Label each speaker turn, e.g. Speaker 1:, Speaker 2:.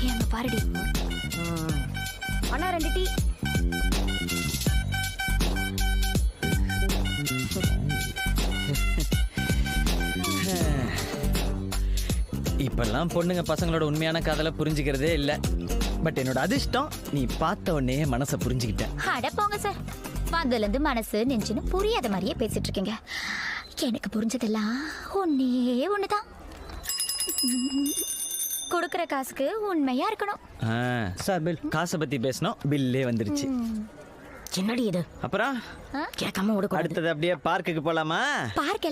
Speaker 1: எங்க பாருடி. அண்ணா 2 டீ.
Speaker 2: இப்பெல்லாம் பொண்ணுங்க பசங்களோட உண்மையான காதலை புரிஞ்சுக்கிறதே இல்ல. பட் என்னோட அதிர்ஷ்டம் நீ பார்த்த உடனே மனசை புரிஞ்சுக்கிட்ட.
Speaker 1: அட போங்க சார், அதுல இருந்து மனசு நெஞ்சுன்னு புரியாத மாதிரியே பேசிட்டு இருக்கீங்க. எனக்கு புரிஞ்சதெல்லாம் ஒன்னே ஒண்ணுதான், கொடுக்கற காசுக்கு உண்மையா இருக்கணும்.
Speaker 2: சார் பில் காசை பத்தி பேசணும், பில்லே வந்துருச்சு.
Speaker 3: என்னடி இது?
Speaker 2: அப்புறம்
Speaker 3: கேட்காம ஓட
Speaker 2: அடுத்தது அப்படியே பார்க்குக்கு போலாமா?
Speaker 1: பார்க்